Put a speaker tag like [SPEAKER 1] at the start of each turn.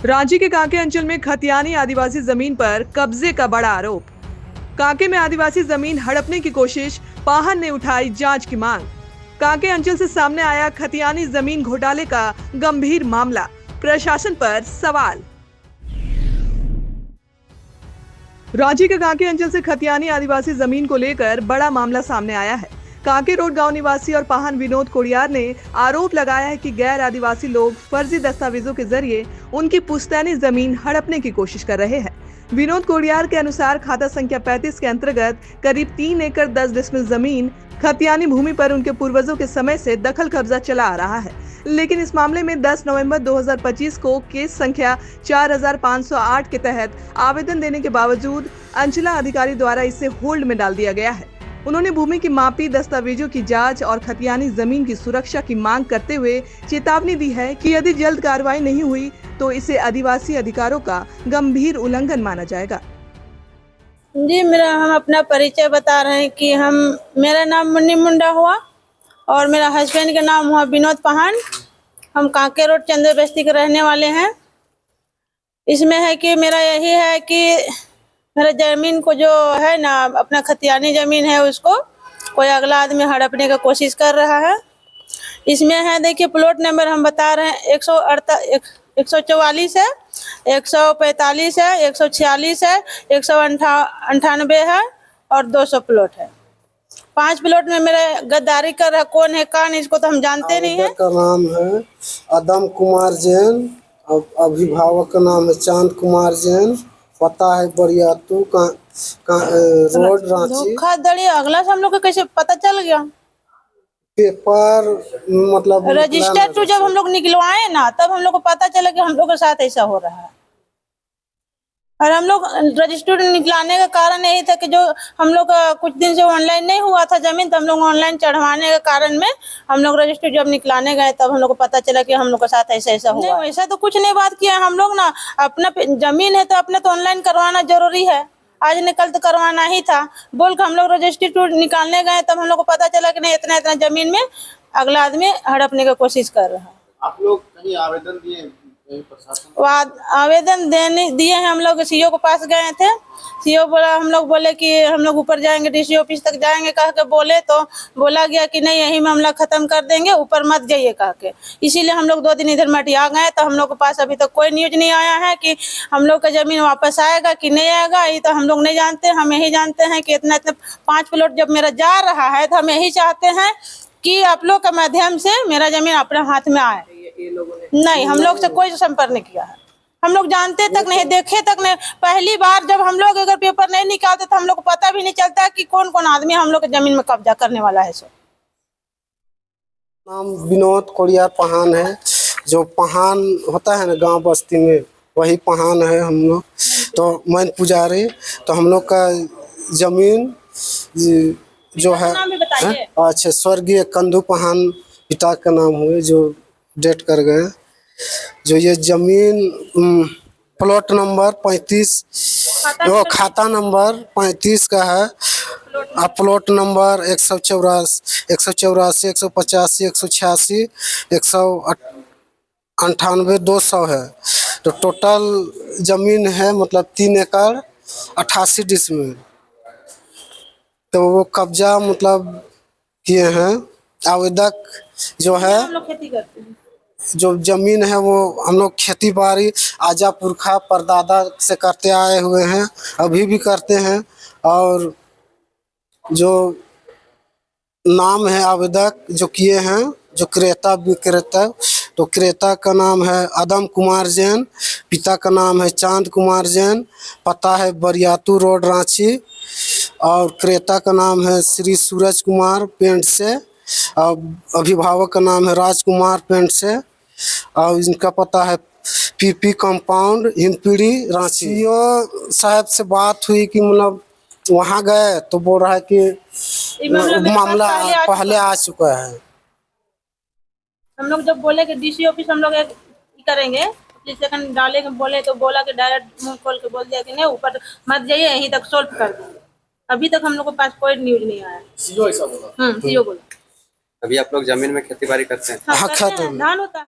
[SPEAKER 1] रांची के कांके अंचल में खतियानी आदिवासी जमीन पर कब्जे का बड़ा आरोप। कांके में आदिवासी जमीन हड़पने की कोशिश, पाहन ने उठाई जांच की मांग। कांके अंचल से सामने आया खतियानी जमीन घोटाले का गंभीर मामला, प्रशासन पर सवाल। रांची के कांके अंचल से खतियानी आदिवासी जमीन को लेकर बड़ा मामला सामने आया है। कांके रोड गांव निवासी और पाहन विनोद कोड़ियार ने आरोप लगाया है कि गैर आदिवासी लोग फर्जी दस्तावेजों के जरिए उनकी पुश्तैनी जमीन हड़पने की कोशिश कर रहे हैं। विनोद कोड़ियार के अनुसार खाता संख्या 35 के अंतर्गत करीब 3 एकड़ 10 डिसमिल जमीन खतियानी भूमि पर उनके पूर्वजों के समय से दखल कब्जा चला आ रहा है, लेकिन इस मामले में 10 नवंबर 2025 को केस संख्या 4508 के तहत आवेदन देने के बावजूद अंचला अधिकारी द्वारा इसे होल्ड में डाल दिया गया है। उन्होंने भूमि की मापी, दस्तावेजों की जांच और खतियानी जमीन की सुरक्षा की मांग करते हुए चेतावनी दी है कि यदि जल्द कार्रवाई नहीं हुई तो इसे आदिवासी अधिकारों का गंभीर उल्लंघन माना जाएगा।
[SPEAKER 2] जी, हम अपना परिचय बता रहे हैं कि मेरा नाम मुन्नी मुंडा हुआ और मेरा हस्बैंड का नाम हुआ विनोद पाहन। हम कांके रोड चंदे बस्ती के रहने वाले हैं। इसमें है कि मेरा यही है कि मेरा जमीन को जो है ना, अपना खतियानी जमीन है, उसको कोई अगला आदमी हड़पने का कोशिश कर रहा है। इसमें है, देखिए प्लॉट नंबर हम बता रहे हैं 144 है, 145 है, 146 है, 198 है और 200 प्लॉट है। 5 प्लॉट में मेरा गद्दारी कर रहा कौन है कौन, इसको तो हम जानते नहीं है।
[SPEAKER 3] का नाम है आदम कुमार जैन, अभिभावक का नाम है चांद कुमार जैन, पता है बरियातू रोड रांची।
[SPEAKER 2] धोखाधड़ी अगला से हम लोग को कैसे पता चल गया?
[SPEAKER 3] पेपर मतलब
[SPEAKER 2] रजिस्टर टू जब हम लोग निकलवाए ना, तब हम लोग को पता चला कि हम लोग के साथ ऐसा हो रहा है। और हम लोग रजिस्टर निकलाने का कारण यही था कि जो हम लोग का कुछ दिन से ऑनलाइन नहीं हुआ था जमीन, तो हम लोग ऑनलाइन चढ़वाने के कारण में हम लोग रजिस्टर जब निकलाने गए तब हम लोग को पता चला कि हम लोग के साथ ऐसा हुआ। वैसा तो कुछ नहीं बात किया हम लोग ना, अपना जमीन है तो अपने तो ऑनलाइन करवाना जरूरी है, आज निकल तो करवाना ही था। बोल के हम लोग रजिस्ट्री टूर निकालने गए तब हम लोग को पता चला कि नहीं, इतना इतना जमीन में अगला आदमी हड़पने की कोशिश कर रहा है।
[SPEAKER 4] आप लोग कहीं आवेदन दिए?
[SPEAKER 2] आवेदन दिए हैं, हम लोग सीओ के पास गए थे। सीओ बोला, हम लोग बोले कि हम लोग ऊपर जाएंगे, डीसी ऑफिस तक जाएंगे कह के बोले, तो बोला गया कि नहीं यही मामला खत्म कर देंगे, ऊपर मत जाइए कह के। इसीलिए हम लोग 2 दिन इधर मटिया गए। तो हम लोग के पास अभी तक कोई न्यूज नहीं आया है कि हम लोग का जमीन वापस आएगा कि नहीं आएगा, ये तो हम लोग नहीं जानते। हम यही जानते हैं कि इतना 5 प्लॉट जब मेरा जा रहा है तो हम यही चाहते हैं कि आप लोग के माध्यम से मेरा जमीन अपने हाथ में आए। नहीं, हम लोग से कोई संपर्क नहीं किया है, हम लोग जानते तक नहीं, देखे तक नहीं। पहली बार जब हम लोग अगर पेपर नहीं निकालते तो हम लोग को पता भी नहीं चलता कि कौन कौन आदमी हम लोग के जमीन में कब्जा करने वाला है। सो
[SPEAKER 3] नाम विनोद कोड़ियार पाहन है। जो पाहन होता है ना गांव बस्ती में, वही पाहन है हम लोग। तो मैन पुजारी, तो हम लोग का जमीन जो है, अच्छा, स्वर्गीय कंदू पाहन पिता का नाम हुए जो डेट कर गए। जो ये जमीन प्लॉट नंबर 35, वो खाता नंबर 35 का है, और प्लॉट नंबर 184, 185, 186, 198, 200 है। तो टोटल जमीन है मतलब 3 एकड़ 88 डिसमिल। तो वो कब्जा मतलब किए हैं। आवेदक जो है,
[SPEAKER 2] खेती करते हैं,
[SPEAKER 3] जो जमीन है वो हम लोग खेती बाड़ी आजा पुरखा परदादा से करते आए हुए हैं, अभी भी करते हैं। और जो नाम है आवेदक जो किए हैं, जो क्रेता विक्रेता, तो क्रेता का नाम है आदम कुमार जैन, पिता का नाम है चांद कुमार जैन, पता है बरियातू रोड रांची, और क्रेता का नाम है श्री सूरज कुमार पेंट से, और अभिभावक का नाम है राजकुमार पेंट से, और इनका पता है PP compound Hindpiri Ranchi. CO साहब से बात हुई कि मतलब वहाँ गए तो बोल रहा है कि मामला पहले आ चुका है।
[SPEAKER 2] हम लोग जब बोले कि डीसी ऑफिस हम लोग करेंगे, सेकंड डालेंगे बोले, तो बोला कि डायरेक्ट मुंह खोल के बोल दिया कि नहीं ऊपर मत जाइए, यहीं तक सोल्व कर देंगे। अभी तक हम लोग के पास कोई न्यूज नहीं आया।
[SPEAKER 4] सीओ ऐसा बोला?
[SPEAKER 2] सीओ बोला।
[SPEAKER 4] अभी आप लोग जमीन में खेती बाड़ी करते हैं?
[SPEAKER 2] हाँ, करते हैं, धान होता है।